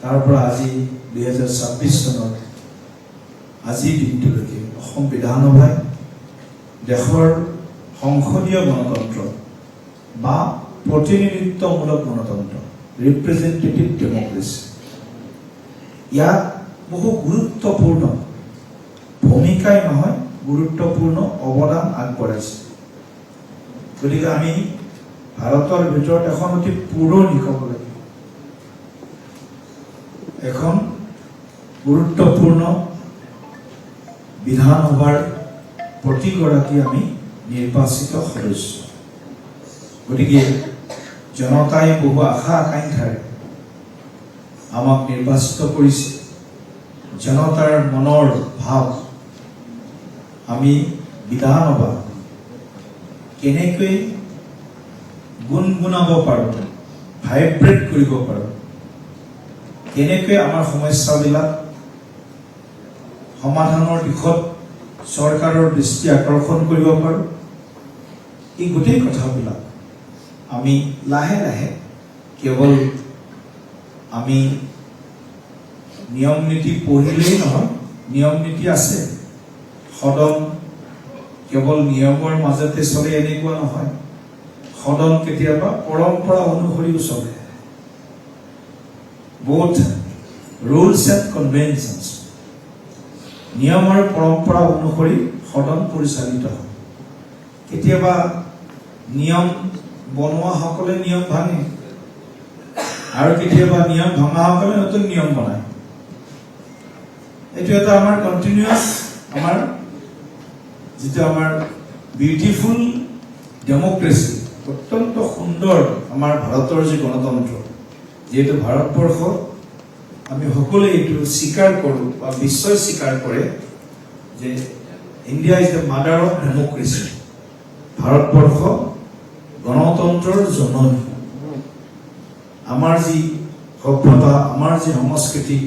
তাৰ পৰা আজি 2026 চনৰ আজি দিনটোলৈকে অসম বিধানসভাই দেশৰ সংসদীয় গণতন্ত্ৰ বা প্ৰতিনিধিত্বমূলক গণতন্ত্ৰ ৰিপ্ৰেজেন্টেটিভ ডেমক্ৰেসি ইয়াত বহু গুৰুত্বপূৰ্ণ ভূমিকাই নহয় গুৰুত্বপূৰ্ণ অৱদান আগবঢ়াইছে। গতিকে আমি ভাৰতৰ ভিতৰত এখন অতি পুৰণি ক'ব লাগে এখন গুৰুত্বপূৰ্ণ বিধানসভাৰ প্ৰতিগৰাকী আমি নিৰ্বাচিত সদস্য। গতিকে জনতাই বহু আশা আকাংক্ষাৰে আমাক নিৰ্বাচিত কৰিছে। জনতাৰ মনৰ ভাৱ আমি বিধানসভা কেনেকৈ গুণগুণাব পাৰোঁ, ভাইব্ৰেট কৰিব পাৰোঁ, কেনেকৈ আমাৰ সমস্যাবিলাক সমাধানৰ দিশত চৰকাৰৰ দৃষ্টি আকৰ্ষণ কৰিব পাৰোঁ, এই গোটেই কথাবিলাক আমি লাহে লাহে কেৱল আমি নিয়ম নীতি পঢ়িলেই নহয়, নিয়ম নীতি আছে, সদন কেৱল নিয়মৰ মাজতে চলে এনেকুৱা নহয়, সদন কেতিয়াবা পৰম্পৰা অনুসৰিও চলে। বোথ ৰুলছ এণ্ড কনভেনশ্যনছ নিয়ম আৰু পৰম্পৰা অনুসৰি সদন পৰিচালিত হয়। কেতিয়াবা নিয়ম বনোৱাসকলে নিয়ম ভাঙে আৰু কেতিয়াবা নিয়ম ভঙাসকলে নতুন নিয়ম বনায়। এইটো এটা আমাৰ কণ্টিনিউৱাছ আমাৰ যিটো আমাৰ বিউটিফুল ডেমক্ৰেসি অত্যন্ত সুন্দৰ আমাৰ ভাৰতৰ যি গণতন্ত্ৰ, যিহেতু ভাৰতবৰ্ষ আমি সকলোৱে এইটো স্বীকাৰ কৰোঁ বা বিশ্বই স্বীকাৰ কৰে যে India is the mother of democracy. Bharatvarsha গণতন্ত্ৰৰ জননী। আমাৰ যি সভ্যতা, আমাৰ যি সংস্কৃতি,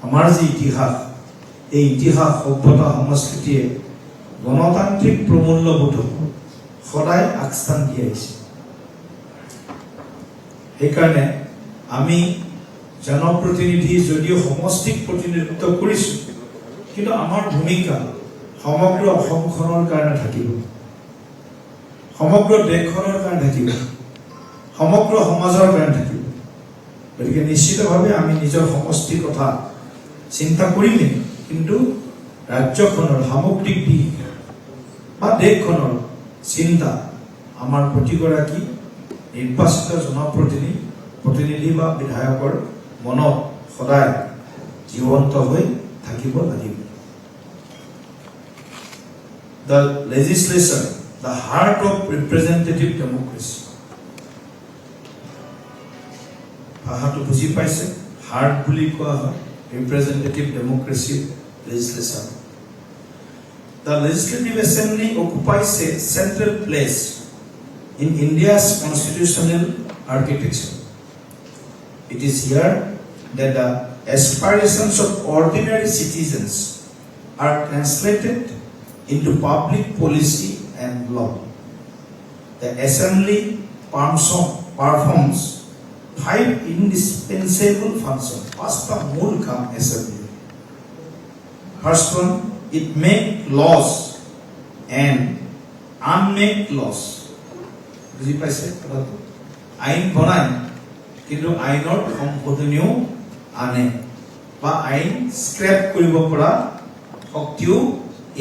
আমাৰ যি ইতিহাস, এই ইতিহাস সভ্যতা সংস্কৃতিয়ে গণতান্ত্ৰিক প্ৰমূল্যবোধক সদায় আগস্থান দি আহিছে। সেইকাৰণে আমি জনপ্ৰতিনিধি যদিও সমষ্টিক প্ৰতিনিধিত্ব কৰিছোঁ, কিন্তু আমাৰ ভূমিকা সমগ্ৰ অসমখনৰ কাৰণে থাকিব, সমগ্ৰ দেশখনৰ কাৰণে থাকিব, সমগ্ৰ সমাজৰ কাৰণে থাকিব। গতিকে নিশ্চিতভাৱে আমি নিজৰ সমষ্টিৰ কথা চিন্তা কৰিমেই, কিন্তু ৰাজ্যখনৰ সামগ্ৰিক দিশ বা দেশখনৰ চিন্তা আমাৰ প্ৰতিগৰাকী নিৰ্বাচিত জনপ্ৰতিনিধি বা বিধায়কৰ মনত সদায় জীৱন্ত হৈ থাকিব লাগিব। The legislature, the heart of representative democracy. ভাষাটো বুজি পাইছে, হাৰ্ট বুলি কোৱা হয় representative democracy legislation. The Legislative Assembly occupies a central place in India's constitutional architecture. It is here that the aspirations of ordinary citizens are translated into public policy and law. The Assembly performs 5 indispensable functions. Pasta mool kam Assembly. First one, it makes laws and unmade laws. বুজি পাইছে কথাটো? আইন বনায় কিন্তু আইনৰ সংশোধনীও আনে বা আইন স্ক্ৰেপ কৰিব পৰা শক্তিও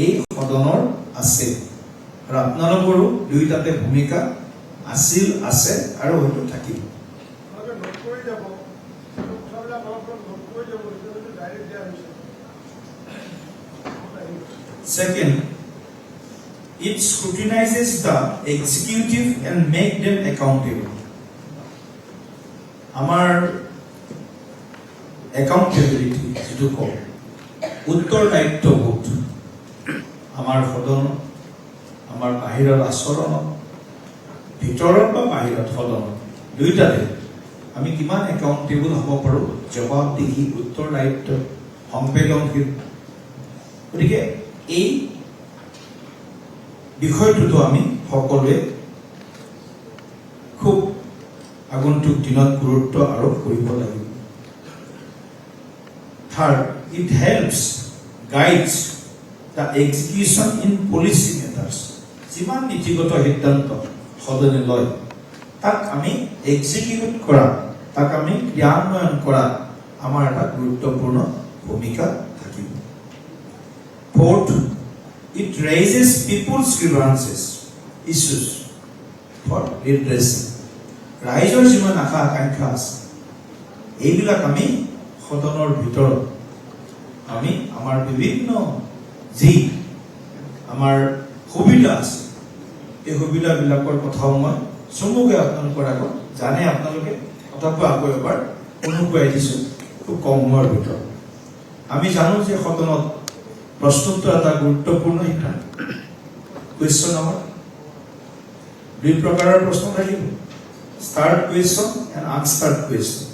এই সদনৰ আছে। আৰু আপোনালোকৰো দুয়োটাতে ভূমিকা আছিল, আছে আৰু হয়তো থাকিব। Second, it scrutinizes the executive and make them accountable. Our accountability to call উত্তৰদায়িত্ববোধ আমাৰ সদন, আমাৰ বাহিৰৰ আচৰণ, ভিতৰত বা বাহিৰত সদন দুইটাতে আমি কিমান একাউণ্টেবল হ'ব পাৰোঁ, জবাবদিহি, উত্তৰদায়িত্ব, সংবেদনশীল। গতিকে এই বিষয়টোতো আমি সকলোৱে খুব আগন্তুক দিনত গুৰুত্ব আৰোপ কৰিব লাগিব। Third, it helps, guides the execution in policy matters. যিমান নীতিগত সিদ্ধান্ত সদনে লয় তাক আমি এক্সিকিউট কৰা, তাক আমি ক্ৰিয়ান্বয়ন কৰা আমাৰ এটা গুৰুত্বপূৰ্ণ ভূমিকা থাকিব। Fourth, it raises people's grievances, issues for redressing. ৰাইজৰ যিমান আশা আকাংক্ষা আছে এইবিলাক আমি সদনৰ ভিতৰত আমি আমাৰ বিভিন্ন যি আমাৰ সুবিধা আছে এই সুবিধাবিলাকৰ কথাও মই চমুকৈ আপোনালোকৰ আগত জানে আপোনালোকে কথাটো আকৌ এবাৰ অনুকুৱাই দিছোঁ খুব কম সময়ৰ ভিতৰত। আমি জানো যে সদনত প্ৰশ্নোত্তৰ এটা গুৰুত্বপূৰ্ণ শিক্ষা। কুৱেশ্যন আমাৰ দুই প্ৰকাৰৰ প্ৰশ্ন থাকিব, ষ্টাৰ্ট কুৱেশ্যন এণ্ড আনষ্টাৰ্ট কুৱেশ্যন,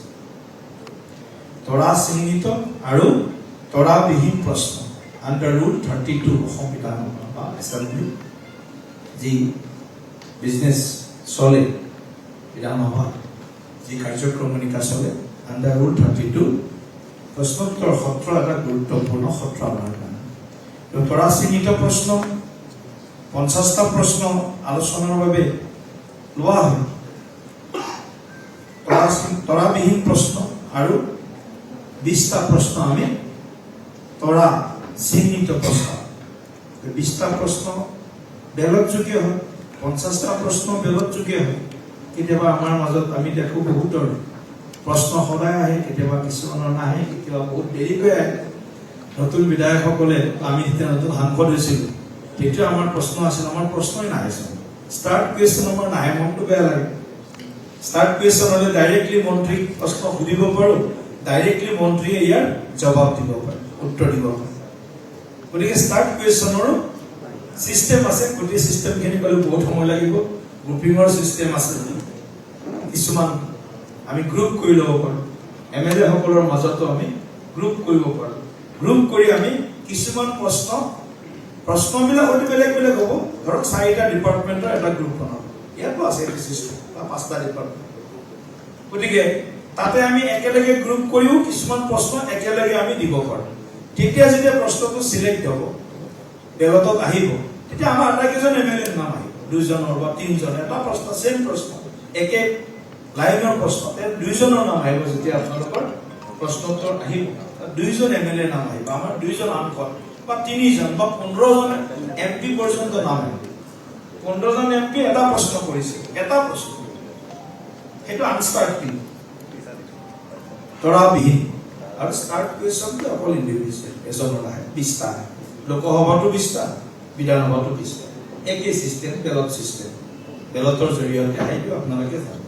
তৰা চিহ্নিত আৰু তৰাবিহীন প্ৰশ্ন। আণ্ডাৰ ৰুল 32 অসম বিধান বা এছেম্বলি যি বিজনেছ চলে, বিধানসভা যি কাৰ্যক্ৰমণিকা চলে, আণ্ডাৰ ৰুল 32 প্ৰশ্নোত্তৰ সত্ৰ এটা গুৰুত্বপূৰ্ণ সত্ৰ আমাৰ কাৰণে। তৰা চিহ্নিত প্ৰশ্ন 50টা প্ৰশ্ন আলোচনাৰ বাবে লোৱা হয়, তৰাবিহীন প্ৰশ্ন আৰু 20টা প্ৰশ্ন আমি তৰা চিহ্নিত প্ৰশ্ন। 20টা প্ৰশ্ন বেলতযোগ্য হয়, 50টা প্ৰশ্ন বেলতযোগ্য হয়। কেতিয়াবা আমাৰ মাজত আমি দেখো বহুতৰ প্ৰশ্ন সদায় আহে, কেতিয়াবা কিছুমানৰ নাহে, কেতিয়াবা বহুত দেৰিকৈ আহে। নতুন বিধায়কসকলে আমি যেতিয়া নতুন সাংসদ হৈছিলোঁ তেতিয়া আমাৰ প্ৰশ্ন আছিল, আমাৰ প্ৰশ্নই নাহিছিল। ষ্টাৰ্ট কুৱেশ্যন আমাৰ নাহে, মনটো বেয়া লাগে। ষ্টাৰ্ট কুৱেশ্যন হ'লে ডাইৰেক্টলি মন্ত্ৰীক প্ৰশ্ন সুধিব পাৰোঁ, ডাইৰেক্টলি মন্ত্ৰীয়ে ইয়াৰ জবাব দিব পাৰে, উত্তৰ দিব পাৰে। গতিকে ষ্টাৰ্ট কুৱেশ্যনৰো চিষ্টেম আছে, গোটেই চিষ্টেমখিনি ক'লে বহুত সময় লাগিব। গ্ৰুপিঙৰ চিষ্টেম আছে, কিছুমান আমি গ্ৰুপ কৰি ল'ব পাৰোঁ, MLA সকলৰ মাজতো আমি গ্ৰুপ কৰিব পাৰোঁ। গ্ৰুপ কৰি আমি কিছুমান প্ৰশ্নবিলাক হয়তো বেলেগ বেলেগ হ'ব। ধৰক 4টা ডিপাৰ্টমেণ্টৰ এটা গ্ৰুপ বনাব, ইয়াতো আছে এইটো চিষ্টেম, বা 5টা ডিপাৰ্টমেণ্ট। গতিকে তাতে আমি একেলগে গ্ৰুপ কৰিও কিছুমান প্ৰশ্ন একেলগে আমি দিব পাৰোঁ। তেতিয়া যেতিয়া প্ৰশ্নটো চিলেক্ট হ'ব, বেলতত আহিব, তেতিয়া আমাৰ আটাইকেইজন MLA নাম আহিব, 2জনৰ বা 3জন। এটা প্ৰশ্ন চেম প্ৰশ্ন, একে লাইনৰ প্ৰশ্ন, 2জনৰ নাম আহিব। যেতিয়া আপোনালোকৰ প্ৰশ্নোত্তৰ আহিব 2জন MLA নাম আহিব, আমাৰ 2জন সাংসদ বা 3জন বা 15জন MP পৰ্যন্ত নাম আহিব। 15জন MP এটা প্ৰশ্ন কৰিছে, এটা প্ৰশ্ন, সেইটো আনষ্টাৰ্ট তৰাবিহীন। আৰু ষ্টাৰ্ট কুৱেশ্যনটো অকল ইণ্ডিভিজুৱেল, এজনৰ আহে, 20টা আহে। লোকসভাতো 20টা, বিধানসভাতো 20টা, একেই চিষ্টেম, বেলট চিষ্টেম, বেলটৰ জৰিয়তে আহে, এইটো আপোনালোকে জানে।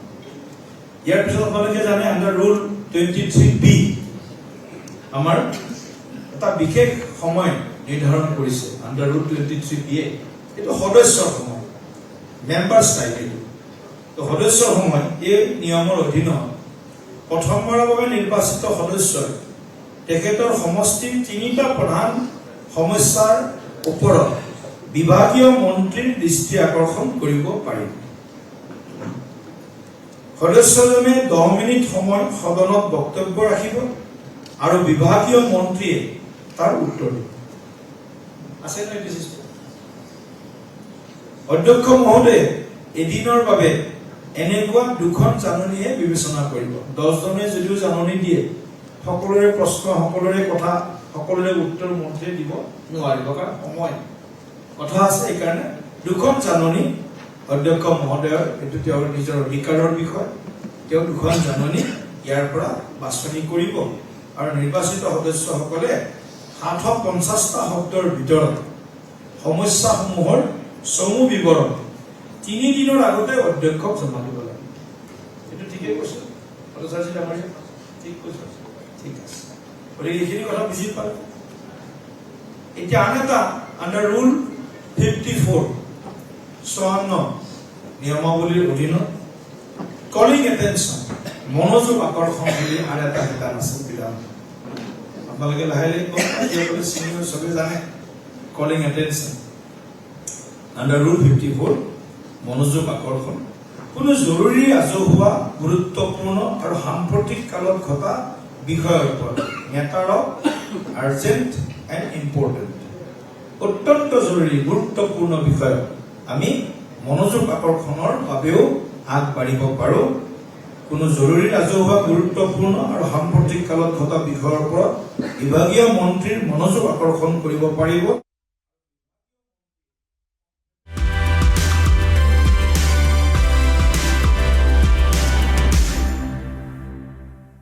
ইয়াৰ পিছত আপোনালোকে জানে আণ্ডাৰ ৰুল 23B আমাৰ এটা বিশেষ সময় নিৰ্ধাৰণ কৰিছে। আণ্ডাৰ ৰুল 23B এইটো সদস্যৰ সময়, মেম্বাৰ্ছ টাইম। এইটো তো সদস্যৰ সময়, এই নিয়মৰ অধীনত প্ৰথমবাৰৰ বাবে নিৰ্বাচিত সদস্যই তেখেতৰ সমষ্টিৰ 3টা প্ৰধান সমস্যাৰ ওপৰত বিভাগীয় মন্ত্ৰীৰ দৃষ্টি আকৰ্ষণ কৰিব পাৰিব। সদস্যজনে 10 মিনিট সময় সদনত বক্তব্য ৰাখিব আৰু বিভাগীয় মন্ত্ৰীয়ে তাৰ উত্তৰ দিব। আছে নে বিশিষ্ট অধ্যক্ষ মহোদয়ে এদিনৰ বাবে এনেকুৱা 2খন জাননীহে বিবেচনা কৰিব। 10জনে যদিও জাননী দিয়ে, সকলোৰে প্ৰশ্ন, সকলোৰে কথা, সকলোৰে উত্তৰ মন্ত্ৰীয়ে দিব নোৱাৰিব, কাৰণ সময় কথা আছে। সেইকাৰণে 2খন জাননী অধ্যক্ষ মহোদয়ৰ, এইটো তেওঁৰ নিজৰ অধিকাৰৰ বিষয়, তেওঁ 2খন জাননী ইয়াৰ পৰা বাছনি কৰিব। আৰু নিৰ্বাচিত সদস্যসকলে 750টা শব্দৰ ভিতৰত সমস্যাসমূহৰ চমু বিৱৰণ 3 দিনৰ আগতে অধ্যক্ষক জমা দিব লাগে। এইটো ঠিকেই কৈছে ঠিক কৈছে, ঠিক আছে। গতিকে এইখিনি কথা বুজি পালে। এতিয়া আন এটা আণ্ডাৰ ৰুল 54 54 নিয়মাৱলীৰ অধীনত কলিং এটেনশ্যন, মনোযোগ আকৰ্ষণ বুলি আন এটা শিতান আছে বিধান। আপোনালোকে লাহে লাহে গম পায়, চিনিয়ৰ চবে জানে কলিং এটেনশ্যন। আণ্ডাৰ ৰুল 54 মনোযোগ আকৰ্ষণ, কোনো জৰুৰী ৰাজহুৱা গুৰুত্বপূৰ্ণ আৰু সাম্প্ৰতিক কালত ঘটা বিষয়ৰ ওপৰত matter of urgent and important, অত্যন্ত জৰুৰী গুৰুত্বপূৰ্ণ বিষয় আমি মনোযোগ আকৰ্ষণৰ বাবেও আগবাঢ়িব পাৰোঁ। কোনো জৰুৰী ৰাজহুৱা গুৰুত্বপূৰ্ণ আৰু সাম্প্ৰতিক কালত ঘটা বিষয়ৰ ওপৰত বিভাগীয় মন্ত্ৰীৰ মনোযোগ আকৰ্ষণ কৰিব পাৰিব।